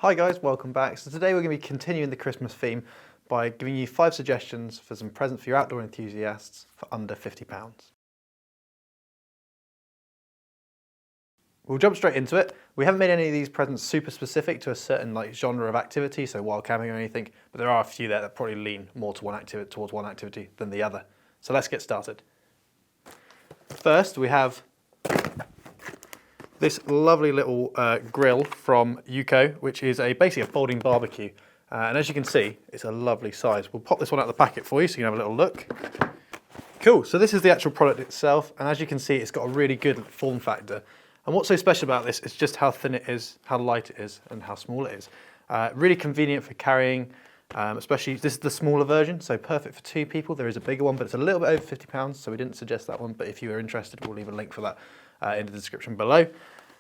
Hi guys, welcome back. So today we're going to be continuing the Christmas theme by giving you 5 suggestions for some presents for your outdoor enthusiasts for under £50. We'll jump straight into it. We haven't made any of these presents super specific to a certain genre of activity, so wild camping or anything, but there are a few there that probably lean more to towards one activity than the other. So let's get started. First we have this lovely little grill from Yuko, which is basically a folding barbecue. And as you can see, it's a lovely size. We'll pop this one out of the packet for you so you can have a little look. Cool, so this is the actual product itself. And as you can see, it's got a really good form factor. And what's so special about this is just how thin it is, how light it is, and how small it is. Really convenient for carrying, especially this is the smaller version, so perfect for 2 people. There is a bigger one, but it's a little bit over £50, so we didn't suggest that one. But if you are interested, we'll leave a link for that in the description below.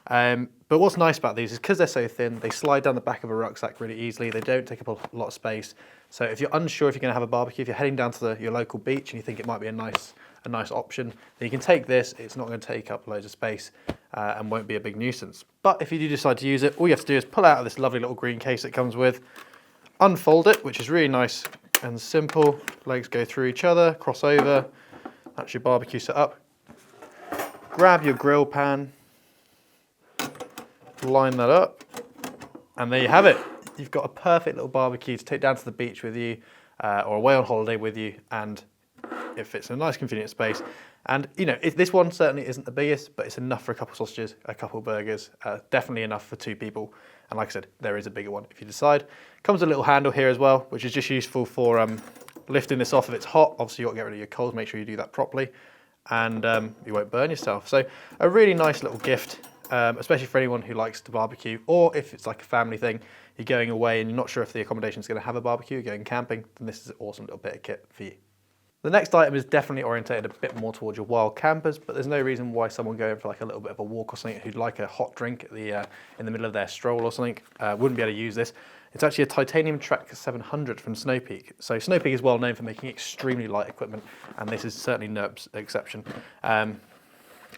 But what's nice about these is because they're so thin, they slide down the back of a rucksack really easily. They don't take up a lot of space. So if you're unsure if you're going to have a barbecue, if you're heading down to your local beach and you think it might be a nice option, then you can take this. It's not going to take up loads of space and won't be a big nuisance. But if you do decide to use it, all you have to do is pull out of this lovely little green case it comes with, unfold it, which is really nice and simple. Legs go through each other, cross over. That's your barbecue set up. Grab your grill pan, line that up, and there you have it. You've got a perfect little barbecue to take down to the beach with you or away on holiday with you, and it fits in a nice convenient space. And you know, this one certainly isn't the biggest, but it's enough for a couple sausages, a couple burgers, definitely enough for 2 people. And like I said, there is a bigger one if you decide. Comes with a little handle here as well, which is just useful for lifting this off if it's hot. Obviously you've got to get rid of your coals, make sure you do that properly, and you won't burn yourself. So a really nice little gift. Especially for anyone who likes to barbecue, or if it's like a family thing, you're going away and you're not sure if the accommodation is going to have a barbecue, you're going camping, then this is an awesome little bit of kit for you. The next item is definitely orientated a bit more towards your wild campers, but there's no reason why someone going for like a little bit of a walk or something who'd like a hot drink at in the middle of their stroll or something wouldn't be able to use this. It's actually a titanium Track 700 from Snow Peak. So Snow Peak is well known for making extremely light equipment, and this is certainly no exception.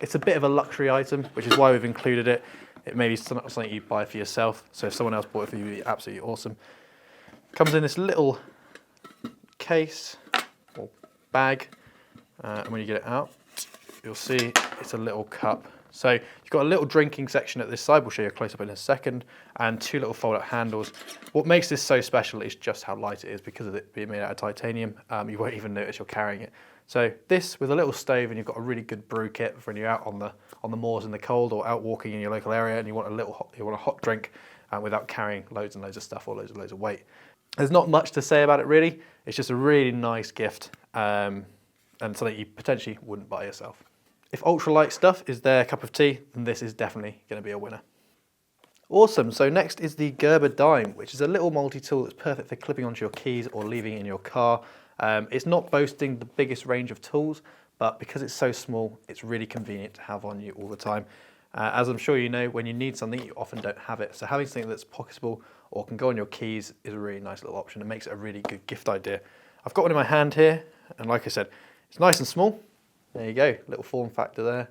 It's a bit of a luxury item, which is why we've included it. It may be something you buy for yourself, so if someone else bought it for you, it'd be absolutely awesome. Comes in this little case or bag, and when you get it out, you'll see it's a little cup. So you've got a little drinking section at this side, we'll show you a close-up in a second, and 2 little fold-out handles. What makes this so special is just how light it is. Because of it being made out of titanium, you won't even notice you're carrying it. So this with a little stove, and you've got a really good brew kit for when you're out on the moors in the cold or out walking in your local area, and you want a hot drink without carrying loads and loads of stuff or loads of weight. There's not much to say about it really. It's just a really nice gift and something you potentially wouldn't buy yourself. If ultralight stuff is their cup of tea, then this is definitely going to be a winner. Awesome, so next is the Gerber Dime, which is a little multi-tool that's perfect for clipping onto your keys or leaving in your car. It's not boasting the biggest range of tools, but because it's so small, it's really convenient to have on you all the time. As I'm sure you know, when you need something, you often don't have it. So having something that's pocketable or can go on your keys is a really nice little option. It makes it a really good gift idea. I've got one in my hand here, and like I said, it's nice and small. There you go, little form factor there.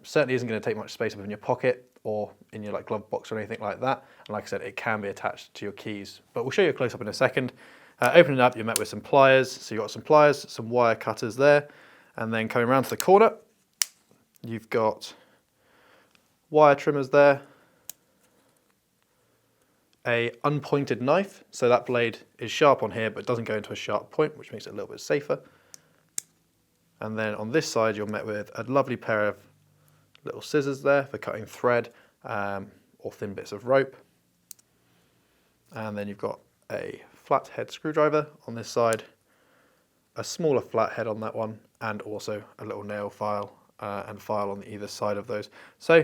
Certainly isn't going to take much space up in your pocket or in your glove box or anything like that. And like I said, it can be attached to your keys, but we'll show you a close-up in a second. Opening it up, you're met with some pliers. So you've got some pliers, some wire cutters there, and then coming around to the corner, you've got wire trimmers there, a unpointed knife, so that blade is sharp on here but doesn't go into a sharp point, which makes it a little bit safer. And then on this side, you're met with a lovely pair of little scissors there for cutting thread or thin bits of rope. And then you've got a flathead screwdriver on this side, a smaller flathead on that one, and also a little nail file and file on either side of those. So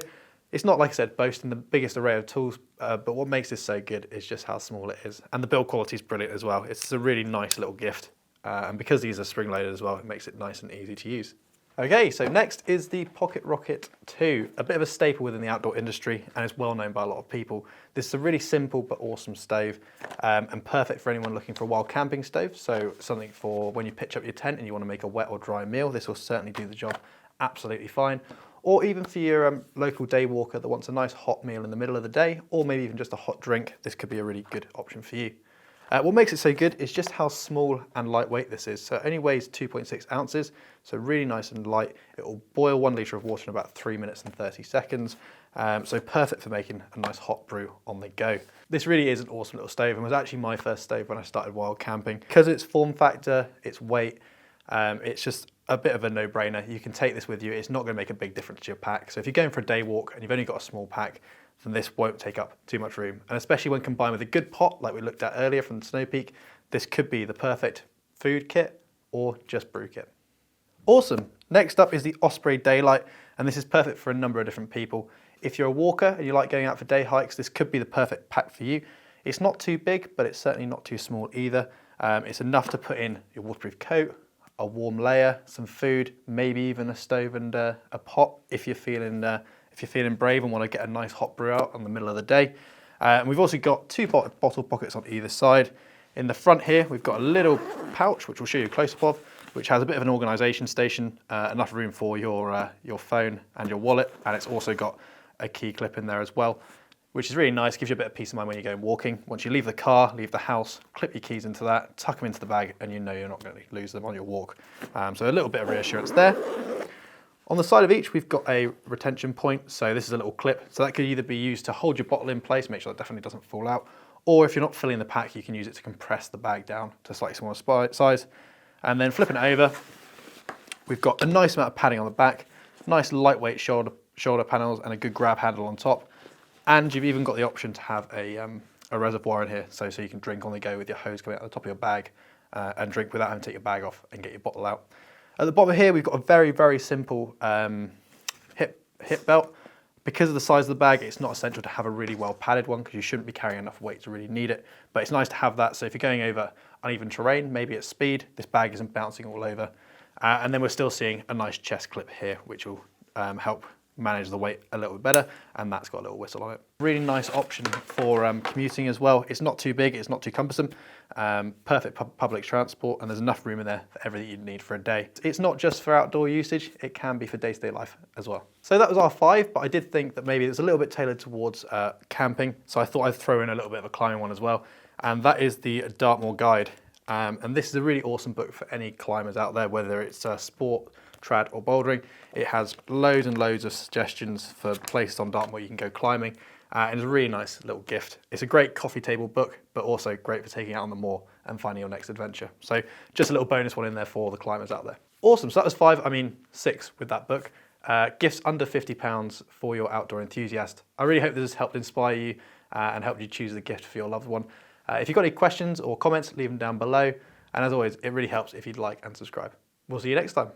it's not, like I said, boasting the biggest array of tools, but what makes this so good is just how small it is. And the build quality is brilliant as well. It's a really nice little gift. And because these are spring loaded as well, it makes it nice and easy to use. Okay, so next is the PocketRocket 2, a bit of a staple within the outdoor industry, and it's well known by a lot of people. This is a really simple but awesome stove, and perfect for anyone looking for a wild camping stove. So something for when you pitch up your tent and you want to make a wet or dry meal, this will certainly do the job absolutely fine. or even for your local day walker that wants a nice hot meal in the middle of the day, or maybe even just a hot drink, this could be a really good option for you. What makes it so good is just how small and lightweight this is. So it only weighs 2.6 ounces, so really nice and light. It will boil 1 litre of water in about 3 minutes and 30 seconds. So perfect for making a nice hot brew on the go. This really is an awesome little stove, and was actually my first stove when I started wild camping. Because of its form factor, its weight, it's just a bit of a no-brainer. You can take this with you. It's not going to make a big difference to your pack. So if you're going for a day walk and you've only got a small pack, then this won't take up too much room. And especially when combined with a good pot, like we looked at earlier from the Snow Peak, this could be the perfect food kit or just brew kit. Awesome. Next up is the Osprey Daylight, and this is perfect for a number of different people. If you're a walker and you like going out for day hikes, this could be the perfect pack for you. It's not too big, but it's certainly not too small either. It's enough to put in your waterproof coat, a warm layer, some food, maybe even a stove and a pot if you're feeling brave and want to get a nice hot brew out in the middle of the day. And we've also got two bottle pockets on either side. In the front here, we've got a little pouch, which we'll show you a close-up of, which has a bit of an organisation station, enough room for your phone and your wallet, and it's also got a key clip in there as well, which is really nice, gives you a bit of peace of mind when you're going walking. Once you leave the car, leave the house, clip your keys into that, tuck them into the bag, and you know you're not going to lose them on your walk. So a little bit of reassurance there. On the side of each, we've got a retention point. So this is a little clip. So that could either be used to hold your bottle in place, make sure it definitely doesn't fall out, or if you're not filling the pack, you can use it to compress the bag down to a slightly smaller size. And then flipping it over, we've got a nice amount of padding on the back, nice lightweight shoulder panels and a good grab handle on top. And you've even got the option to have a reservoir in here, so you can drink on the go with your hose coming out the top of your bag and drink without having to take your bag off and get your bottle out. At the bottom here, we've got a very, very simple hip belt. Because of the size of the bag, it's not essential to have a really well padded one because you shouldn't be carrying enough weight to really need it. But it's nice to have that, so if you're going over uneven terrain, maybe at speed, this bag isn't bouncing all over. And then we're still seeing a nice chest clip here, which will help manage the weight a little bit better, and that's got a little whistle on it. Really nice option for commuting as well. It's not too big, it's not too cumbersome, perfect public transport, and there's enough room in there for everything you need for a day. It's not just for outdoor usage, it can be for day-to-day life as well. So that was our 5, but I did think that maybe it's a little bit tailored towards camping, so I thought I'd throw in a little bit of a climbing one as well, and that is the Dartmoor Guide. And this is a really awesome book for any climbers out there, whether it's sport, trad or bouldering. It has loads and loads of suggestions for places on Dartmoor you can go climbing, and it's a really nice little gift. It's a great coffee table book, but also great for taking out on the moor and finding your next adventure. So just a little bonus one in there for the climbers out there. Awesome, so that was 5, I mean 6 with that book. Gifts under £50 for your outdoor enthusiast. I really hope this has helped inspire you and helped you choose the gift for your loved one. If you've got any questions or comments, leave them down below. And as always, it really helps if you'd like and subscribe. We'll see you next time.